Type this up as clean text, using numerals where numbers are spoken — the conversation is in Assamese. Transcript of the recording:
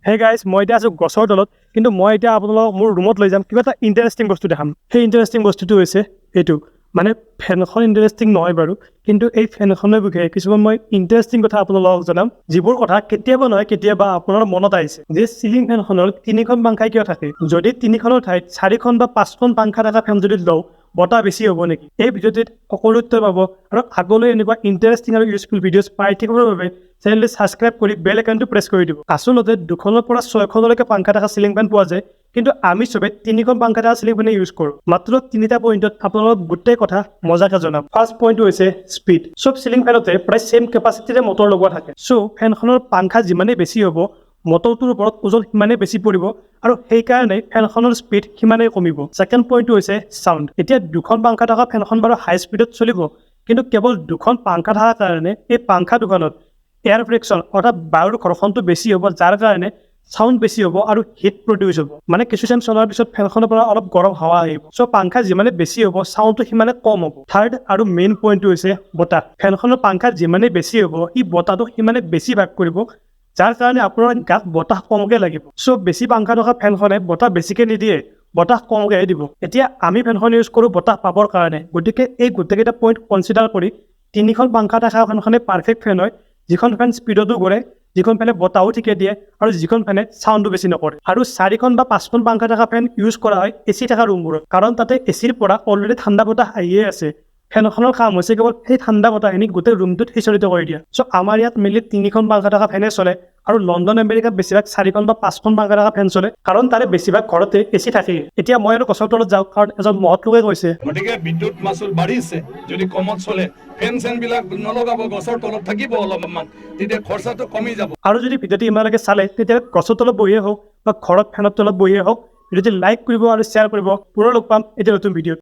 হে গাইজ মই এতিয়া আছোঁ গছৰ তলত কিন্তু মই এতিয়া আপোনালোকক মোৰ ৰুমত লৈ যাম কিবা এটা ইণ্টাৰেষ্টিং বস্তু দেখাম সেই ইণ্টাৰেষ্টিং বস্তুটো হৈছে এইটো মানে ফেনখন ইণ্টাৰেষ্টিং নহয় বাৰু কিন্তু এই ফেনখনৰ বিষয়ে কিছুমান মই ইণ্টাৰেষ্টিং কথা আপোনালোকক জনাম যিবোৰ কথা কেতিয়াবা নহয় কেতিয়াবা আপোনাৰ মনত আহিছে যে চিলিং ফেনখনৰ 3খন পাংখা কিয় থাকে যদি 3খনৰ ঠাইত 4খন বা 5খন পাংখা থকা ফেন যদি লওঁ বতাহ বেছি হ'ব নেকি এই ভিডিঅ'টোত সকলো উত্তৰ পাব আৰু আগলৈ এনেকুৱা ইণ্টাৰেষ্টিং আৰু ইউজফুল ভিডিঅ'ছ পাই থাকিবৰ বাবে চেনেলটো ছাবস্ক্ৰাইব কৰি বেল আইকনটো প্ৰেছ কৰি দিব আচলতে 2খনৰ পৰা 6খনলৈকে পাংখা থকা চিলিং ফেন পোৱা যায় কিন্তু আমি সবে 3খন পাংখা থকা চিলিং ফেন ইউজ কৰোঁ মাত্ৰ 3টা পইণ্টত আপোনালোকক গোটেই কথা মজাকে জনাম ফাৰ্ষ্ট পইণ্টটো হৈছে স্পীড সব চিলিং ফেনতে প্ৰায় সেম কেপাচিটিৰে মটৰ লগোৱা থাকে সো ফেনখনৰ পাংখা যিমানেই বেছি হ'ব মটৰটোৰ ওপৰত ওজন সিমানেই বেছি পৰিব আৰু সেইকাৰণে ফেনখনৰ স্পীড সিমানেই কমিব ছেকেণ্ড পইণ্টটো হৈছে সাউণ্ড এতিয়া 2খন পাংখা থকা ফেনখন বাৰু হাই স্পীডত চলিব কিন্তু কেৱল 2খন পাংখা থকাৰ কাৰণে এই পাংখা দুখনত এয়াৰ ফ্ৰিকশ্যন অৰ্থাৎ বায়ুৰ ঘৰ্ষণটো বেছি হ'ব যাৰ কাৰণে সাউণ্ড বেছি হ'ব আৰু হিট প্ৰডিউচ হ'ব মানে কিছু টাইম চলাৰ পিছত ফেনখনৰ পৰা অলপ গৰম হাৱা আহিব সো পাংখা যিমানে বেছি হ'ব সাউণ্ডটো সিমানে কম হ'ব থাৰ্ড আৰু মেইন পইণ্টটো হৈছে বতাহ ফেনখনৰ পাংখা যিমানে বেছি হ'ব ই বতাহটো সিমানে বেছি ভাগ কৰিব যাৰ কাৰণে আপোনাৰ গাত বতাহ কমকৈ লাগিব সো বেছি পাংখা থকা ফেনখনে বতাহ বেছিকৈ নিদিয়ে বতাহ কমকৈ দিব এতিয়া আমি ফেনখন ইউজ কৰোঁ বতাহ পাবৰ কাৰণে গতিকে এই গোটেইকেইটা পইণ্ট কনচিডাৰ কৰি 3খন পাংখা থকা ফেনখনে পাৰফেক্ট ফেন হয় যিখন ফেন স্পীডতো ঘূৰে যিখন ফেনে বতাহো ঠিকে দিয়ে আৰু যিখন ফেনে সাউণ্ডো বেছি নকৰে আৰু 4খন বা 5খন পাংখা থকা ফেন ইউজ কৰা হয় এচি থকা ৰুমবোৰত কাৰণ তাতে এচিৰ পৰা অলৰেডি ঠাণ্ডা বতাহ আহিয়ে আছে ফেনখনৰ কাম হৈছে কেৱল সেই ঠাণ্ডা বতাহখিনি গোটেই ৰুমটোত সিঁচৰিত কৰি দিয়া সো আমাৰ ইয়াত মেইনলি 3খন পাংখা থকা ফেনে চলে আৰু লণ্ডন আমেৰিকাত বেছিভাগ 4খন বা 5খন পাংখা থকা ফেন চলে কাৰণ তাৰে বেছিভাগ ঘৰতে এচি থাকেই এতিয়া মই আৰু গছৰ তলত যাওঁ কাৰণ এজন মহৎ লোকে কৈছে গতিকে বিদ্যুৎ মাচুল বাঢ়িছে যদি কমত চলে ফেন চেনবিলাক নলগাব গছৰ তলত থাকিব অলপমান তেতিয়া খৰচাটো কমি যাব আৰু যদি ভিডিঅ'টো ইমানলৈকে চালে তেতিয়া গছৰ তলত বহিয়ে হওক বা ঘৰত ফেনৰ তলত বহিয়ে হওক ভিডিঅ'টো লাইক কৰিব আৰু শ্বেয়াৰ কৰিব পুনৰ লগ পাম এতিয়া নতুন ভিডিঅ'ত